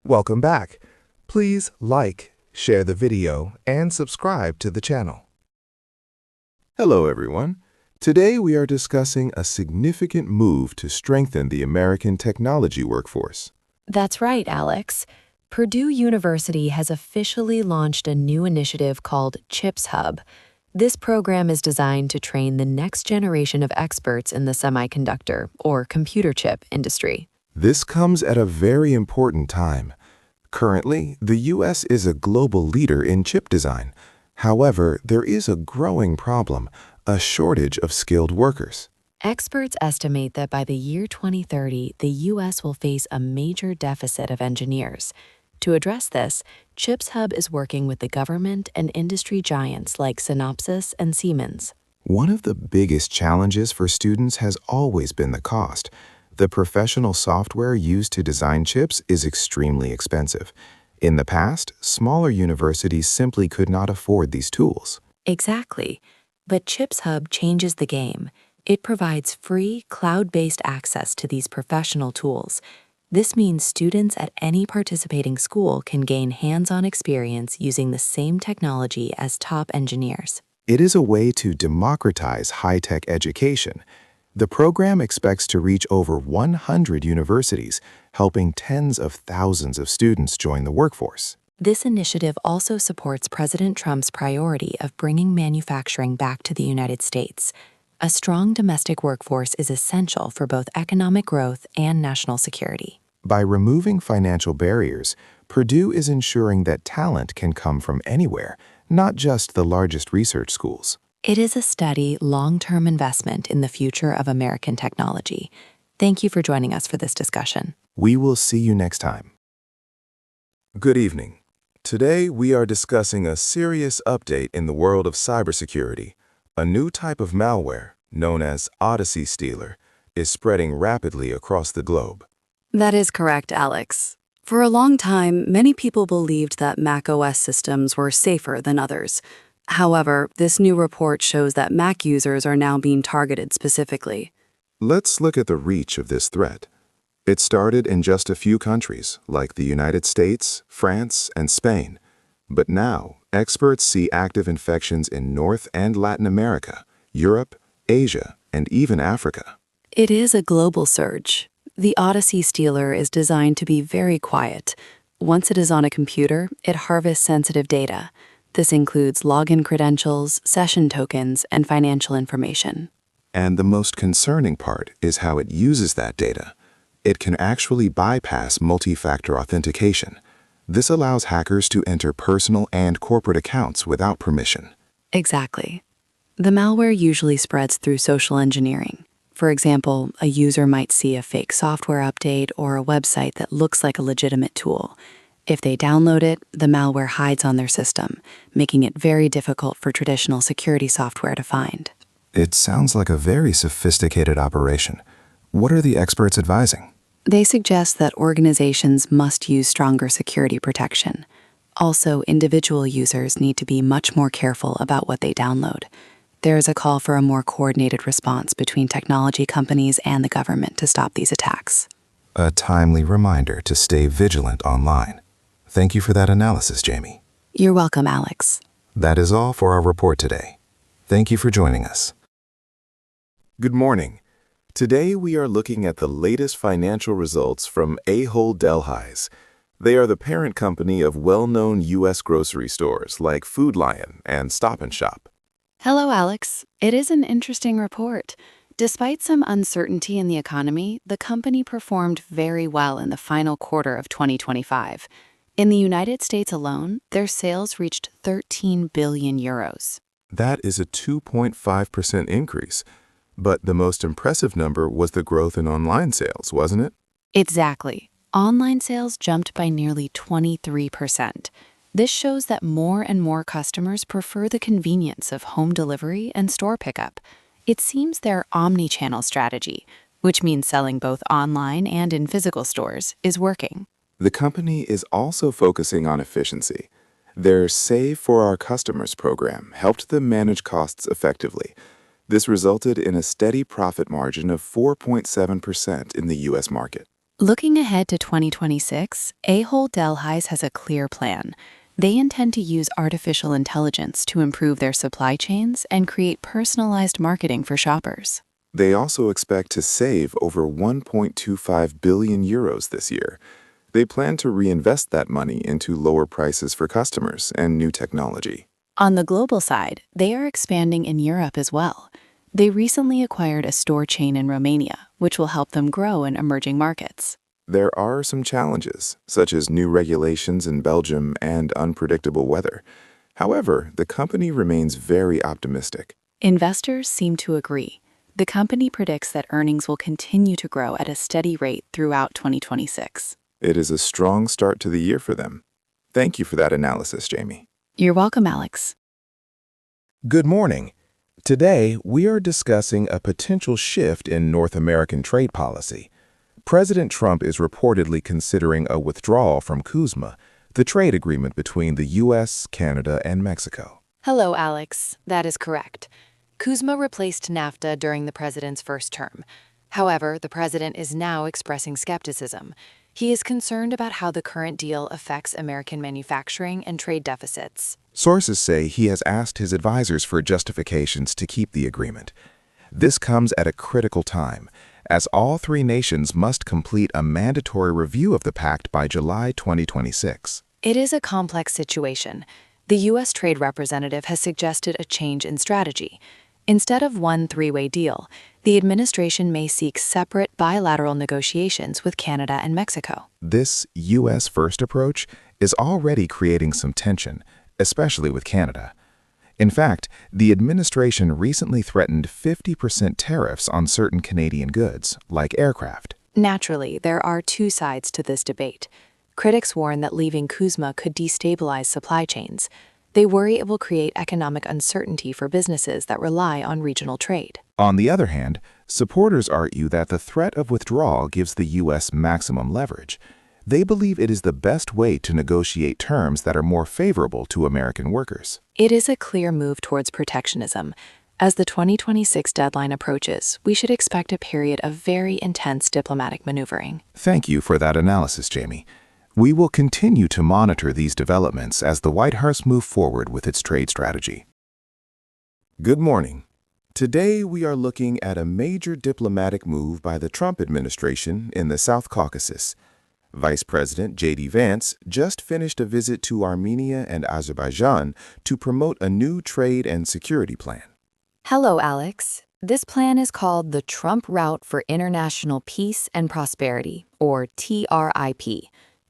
Welcome back. Please like, share the video, and subscribe to the channel. Hello, everyone. Today we are discussing a significant move to strengthen the American technology workforce. That's right, Alex. Purdue University has officially launched a new initiative called CHIPS Hub. This program is designed to train the next generation of experts in the semiconductor, or computer chip, industry. This comes at a very important time. Currently, the U.S. is a global leader in chip design. However, there is a growing problem, a shortage of skilled workers. Experts estimate that by the year 2030, the U.S. will face a major deficit of engineers. To address this, CHIPS Hub is working with the government and industry giants like Synopsys and Siemens. One of the biggest challenges for students has always been the cost. The professional software used to design chips is extremely expensive. In the past, smaller universities simply could not afford these tools. Exactly. But CHIPS Hub changes the game. It provides free, cloud-based access to these professional tools. This means students at any participating school can gain hands-on experience using the same technology as top engineers. It is a way to democratize high-tech education. The program expects to reach over 100 universities, helping tens of thousands of students join the workforce. This initiative also supports President Trump's priority of bringing manufacturing back to the United States. A strong domestic workforce is essential for both economic growth and national security. By removing financial barriers, Purdue is ensuring that talent can come from anywhere, not just the largest research schools. It is a steady, long-term investment in the future of American technology. Thank you for joining us for this discussion. We will see you next time. Good evening. Today, we are discussing a serious update in the world of cybersecurity. A new type of malware, known as Odyssey Stealer, is spreading rapidly across the globe. That is correct, Alex. For a long time, many people believed that macOS systems were safer than others. However, this new report shows that Mac users are now being targeted specifically. Let's look at the reach of this threat. It started in just a few countries, like the United States, France, and Spain. But now, experts see active infections in North and Latin America, Europe, Asia, and even Africa. It is a global surge. The Odyssey Stealer is designed to be very quiet. Once it is on a computer, it harvests sensitive data. This includes login credentials, session tokens, and financial information. And the most concerning part is how it uses that data. It can actually bypass multi-factor authentication. This allows hackers to enter personal and corporate accounts without permission. Exactly. The malware usually spreads through social engineering. For example, a user might see a fake software update or a website that looks like a legitimate tool. If they download it, the malware hides on their system, making it very difficult for traditional security software to find. It sounds like a very sophisticated operation. What are the experts advising? They suggest that organizations must use stronger security protection. Also, individual users need to be much more careful about what they download. There is a call for a more coordinated response between technology companies and the government to stop these attacks. A timely reminder to stay vigilant online. Thank you for that analysis, Jamie. You're welcome, Alex. That is all for our report today. Thank you for joining us. Good morning. Today we are looking at the latest financial results from Ahold Delhaize. They are the parent company of well-known U.S. grocery stores like Food Lion and Stop & Shop. Hello, Alex. It is an interesting report. Despite some uncertainty in the economy, the company performed very well in the final quarter of 2025. In the United States alone, their sales reached 13 billion euros. That is a 2.5% increase. But the most impressive number was the growth in online sales, wasn't it? Exactly. Online sales jumped by nearly 23%. This shows that more and more customers prefer the convenience of home delivery and store pickup. It seems their omni-channel strategy, which means selling both online and in physical stores, is working. The company is also focusing on efficiency. Their Save for Our Customers program helped them manage costs effectively. This resulted in a steady profit margin of 4.7% in the U.S. market. Looking ahead to 2026, Ahold Delhaize has a clear plan. They intend to use artificial intelligence to improve their supply chains and create personalized marketing for shoppers. They also expect to save over 1.25 billion euros this year. They plan to reinvest that money into lower prices for customers and new technology. On the global side, they are expanding in Europe as well. They recently acquired a store chain in Romania, which will help them grow in emerging markets. There are some challenges, such as new regulations in Belgium and unpredictable weather. However, the company remains very optimistic. Investors seem to agree. The company predicts that earnings will continue to grow at a steady rate throughout 2026. It is a strong start to the year for them. Thank you for that analysis, Jamie. You're welcome, Alex. Good morning. Today, we are discussing a potential shift in North American trade policy. President Trump is reportedly considering a withdrawal from CUSMA, the trade agreement between the U.S., Canada, and Mexico. Hello, Alex. That is correct. CUSMA replaced NAFTA during the president's first term. However, the president is now expressing skepticism. He is concerned about how the current deal affects American manufacturing and trade deficits. Sources say he has asked his advisors for justifications to keep the agreement. This comes at a critical time, as all three nations must complete a mandatory review of the pact by July 2026. It is a complex situation. The U.S. Trade Representative has suggested a change in strategy. Instead of one three-way deal, the administration may seek separate bilateral negotiations with Canada and Mexico. This U.S.-first approach is already creating some tension, especially with Canada. In fact, the administration recently threatened 50% tariffs on certain Canadian goods, like aircraft. Naturally, there are two sides to this debate. Critics warn that leaving CUSMA could destabilize supply chains. They worry it will create economic uncertainty for businesses that rely on regional trade. On the other hand, supporters argue that the threat of withdrawal gives the U.S. maximum leverage. They believe it is the best way to negotiate terms that are more favorable to American workers. It is a clear move towards protectionism. As the 2026 deadline approaches, we should expect a period of very intense diplomatic maneuvering. Thank you for that analysis, Jamie. We will continue to monitor these developments as the White House moves forward with its trade strategy. Good morning. Today, we are looking at a major diplomatic move by the Trump administration in the South Caucasus. Vice President J.D. Vance just finished a visit to Armenia and Azerbaijan to promote a new trade and security plan. Hello, Alex. This plan is called the Trump Route for International Peace and Prosperity, or TRIP.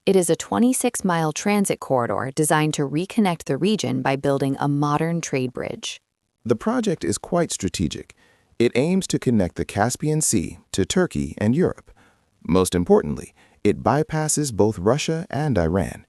It is a 26-mile transit corridor designed to reconnect the region by building a modern trade bridge. The project is quite strategic. It aims to connect the Caspian Sea to Turkey and Europe. Most importantly, it bypasses both Russia and Iran.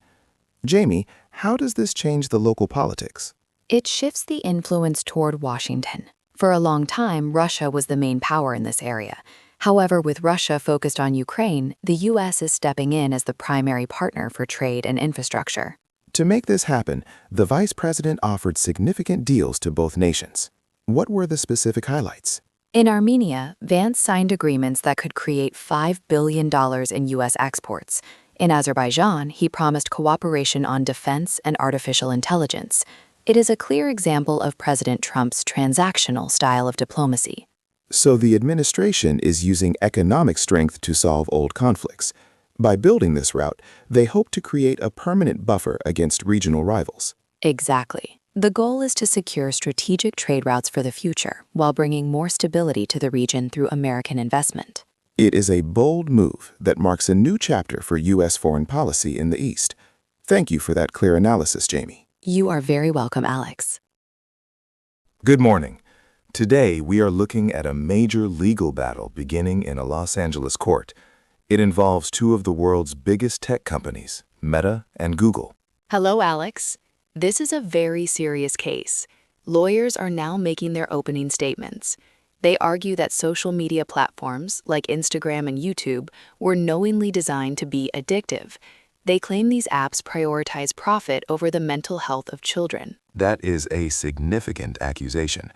Jamie, how does this change the local politics? It shifts the influence toward Washington. For a long time, Russia was the main power in this area. However, with Russia focused on Ukraine, the U.S. is stepping in as the primary partner for trade and infrastructure. To make this happen, the vice president offered significant deals to both nations. What were the specific highlights? In Armenia, Vance signed agreements that could create $5 billion in U.S. exports. In Azerbaijan, he promised cooperation on defense and artificial intelligence. It is a clear example of President Trump's transactional style of diplomacy. So the administration is using economic strength to solve old conflicts. By building this route, they hope to create a permanent buffer against regional rivals. Exactly. The goal is to secure strategic trade routes for the future while bringing more stability to the region through American investment. It is a bold move that marks a new chapter for U.S. foreign policy in the East. Thank you for that clear analysis, Jamie. You are very welcome, Alex. Good morning. Today, we are looking at a major legal battle beginning in a Los Angeles court. It involves two of the world's biggest tech companies, Meta and Google. Hello, Alex. This is a very serious case. Lawyers are now making their opening statements. They argue that social media platforms like Instagram and YouTube were knowingly designed to be addictive. They claim these apps prioritize profit over the mental health of children. That is a significant accusation.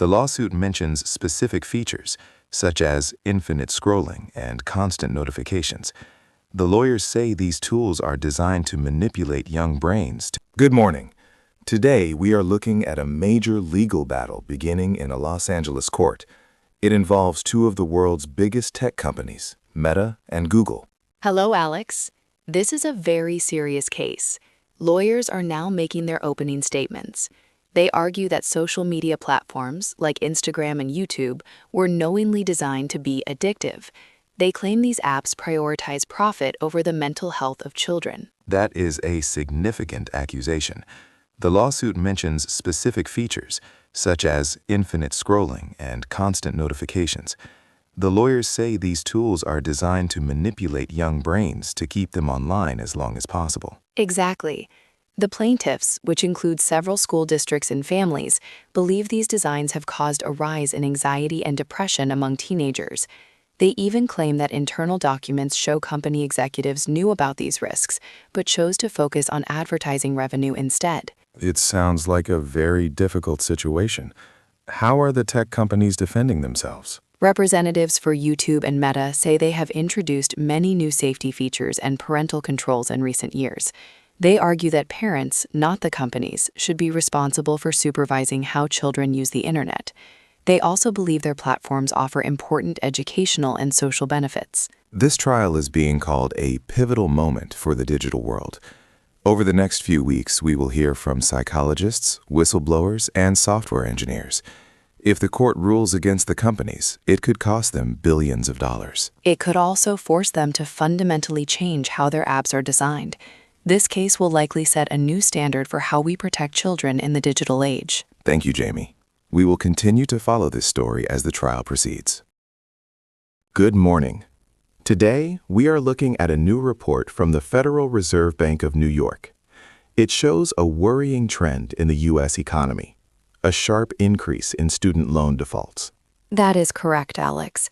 The lawsuit mentions specific features, such as infinite scrolling and constant notifications. The lawyers say these tools are designed to manipulate young brains. Good morning. Today, we are looking at a major legal battle beginning in a Los Angeles court. It involves two of the world's biggest tech companies, Meta and Google. Hello, Alex. This is a very serious case. Lawyers are now making their opening statements. They argue that social media platforms like Instagram and YouTube were knowingly designed to be addictive. They claim these apps prioritize profit over the mental health of children. That is a significant accusation. The lawsuit mentions specific features, such as infinite scrolling and constant notifications. The lawyers say these tools are designed to manipulate young brains to keep them online as long as possible. Exactly. The plaintiffs, which include several school districts and families, believe these designs have caused a rise in anxiety and depression among teenagers. They even claim that internal documents show company executives knew about these risks, but chose to focus on advertising revenue instead. It sounds like a very difficult situation. How are the tech companies defending themselves? Representatives for YouTube and Meta say they have introduced many new safety features and parental controls in recent years. They argue that parents, not the companies, should be responsible for supervising how children use the internet. They also believe their platforms offer important educational and social benefits. This trial is being called a pivotal moment for the digital world. Over the next few weeks, we will hear from psychologists, whistleblowers, and software engineers. If the court rules against the companies, it could cost them billions of dollars. It could also force them to fundamentally change how their apps are designed. This case will likely set a new standard for how we protect children in the digital age. Thank you, Jamie. We will continue to follow this story as the trial proceeds. Good morning. Today, we are looking at a new report from the Federal Reserve Bank of New York. It shows a worrying trend in the U.S. economy, a sharp increase in student loan defaults. That is correct, Alex.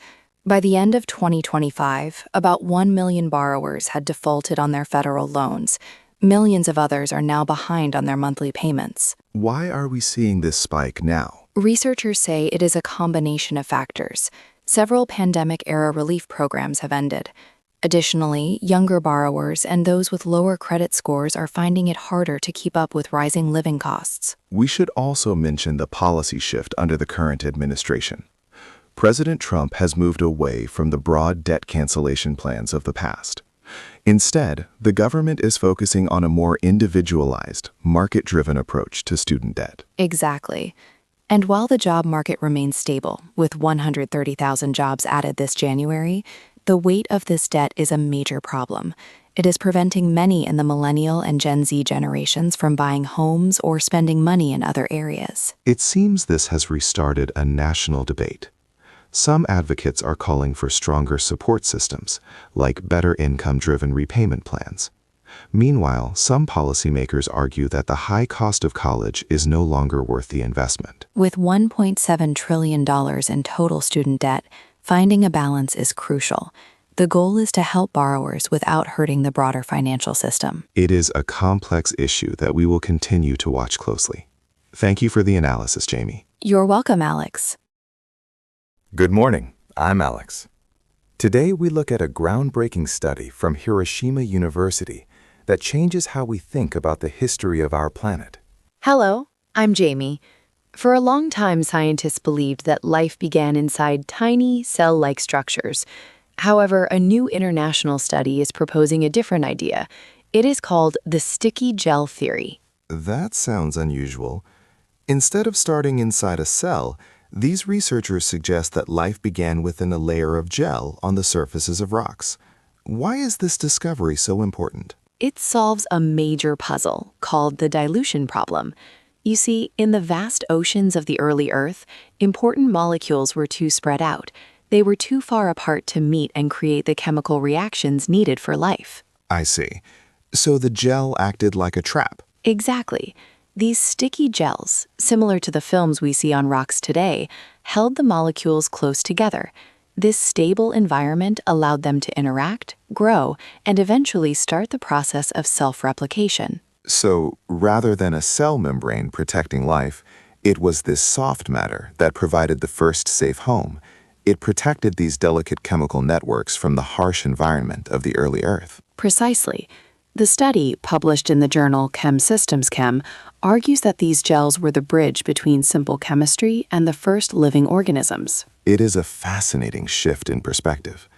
By the end of 2025, about 1 million borrowers had defaulted on their federal loans. Millions of others are now behind on their monthly payments. Why are we seeing this spike now? Researchers say it is a combination of factors. Several pandemic-era relief programs have ended. Additionally, younger borrowers and those with lower credit scores are finding it harder to keep up with rising living costs. We should also mention the policy shift under the current administration. President Trump has moved away from the broad debt cancellation plans of the past. Instead, the government is focusing on a more individualized, market-driven approach to student debt. Exactly. And while the job market remains stable, with 130,000 jobs added this January, the weight of this debt is a major problem. It is preventing many in the millennial and Gen Z generations from buying homes or spending money in other areas. It seems this has restarted a national debate. Some advocates are calling for stronger support systems, like better income-driven repayment plans. Meanwhile, some policymakers argue that the high cost of college is no longer worth the investment. With $1.7 trillion in total student debt, finding a balance is crucial. The goal is to help borrowers without hurting the broader financial system. It is a complex issue that we will continue to watch closely. Thank you for the analysis, Jamie. You're welcome, Alex. Good morning. I'm Alex. Today we look at a groundbreaking study from Hiroshima University that changes how we think about the history of our planet. Hello, I'm Jamie. For a long time, scientists believed that life began inside tiny, cell-like structures. However, a new international study is proposing a different idea. It is called the sticky gel theory. That sounds unusual. Instead of starting inside a cell, these researchers suggest that life began within a layer of gel on the surfaces of rocks. Why is this discovery so important? It solves a major puzzle called the dilution problem. You see, in the vast oceans of the early Earth, important molecules were too spread out. They were too far apart to meet and create the chemical reactions needed for life. I see. So the gel acted like a trap. Exactly. These sticky gels, similar to the films we see on rocks today, held the molecules close together. This stable environment allowed them to interact, grow, and eventually start the process of self-replication. So, rather than a cell membrane protecting life, It was this soft matter that provided the first safe home. It protected these delicate chemical networks from the harsh environment of the early Earth. Precisely. The study, published in the journal Chem Systems Chem, argues that these gels were the bridge between simple chemistry and the first living organisms. It is a fascinating shift in perspective.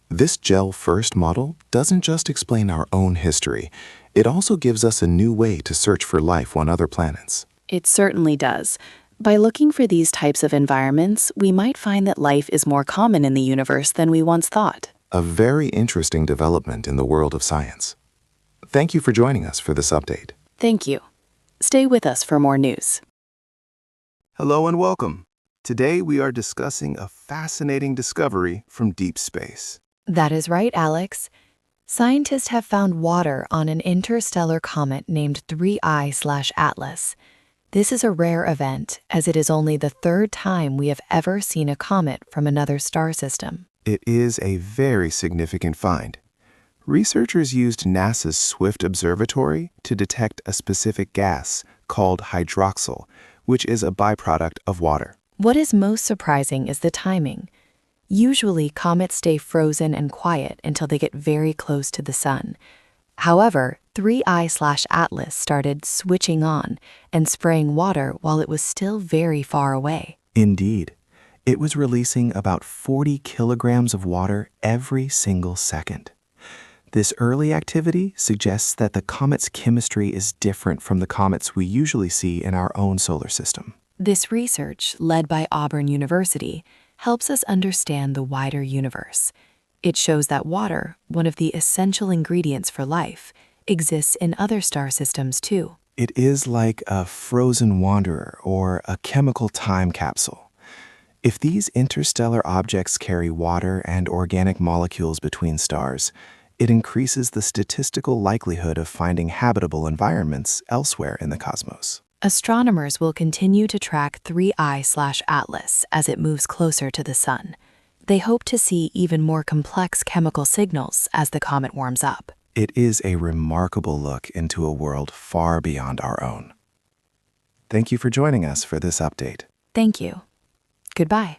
This gel-first model doesn't just explain our own history, it also gives us a new way to search for life on other planets. It certainly does. By looking for these types of environments, we might find that life is more common in the universe than we once thought. A very interesting development in the world of science. Thank you for joining us for this update. Thank you. Stay with us for more news. Hello and welcome. Today we are discussing a fascinating discovery from deep space. That is right, Alex. Scientists have found water on an interstellar comet named 3I/Atlas. This is a rare event, as it is only the third time we have ever seen a comet from another star system. It is a very significant find. Researchers used NASA's Swift Observatory to detect a specific gas called hydroxyl, which is a byproduct of water. What is most surprising is the timing. Usually, comets stay frozen and quiet until they get very close to the sun. However, 3I/Atlas started switching on and spraying water while it was still very far away. Indeed, it was releasing about 40 kilograms of water every single second. This early activity suggests that the comet's chemistry is different from the comets we usually see in our own solar system. This research, led by Auburn University, helps us understand the wider universe. It shows that water, one of the essential ingredients for life, exists in other star systems too. It is like a frozen wanderer or a chemical time capsule. If these interstellar objects carry water and organic molecules between stars, it increases the statistical likelihood of finding habitable environments elsewhere in the cosmos. Astronomers will continue to track 3I/Atlas as it moves closer to the sun. They hope to see even more complex chemical signals as the comet warms up. It is a remarkable look into a world far beyond our own. Thank you for joining us for this update. Thank you. Goodbye.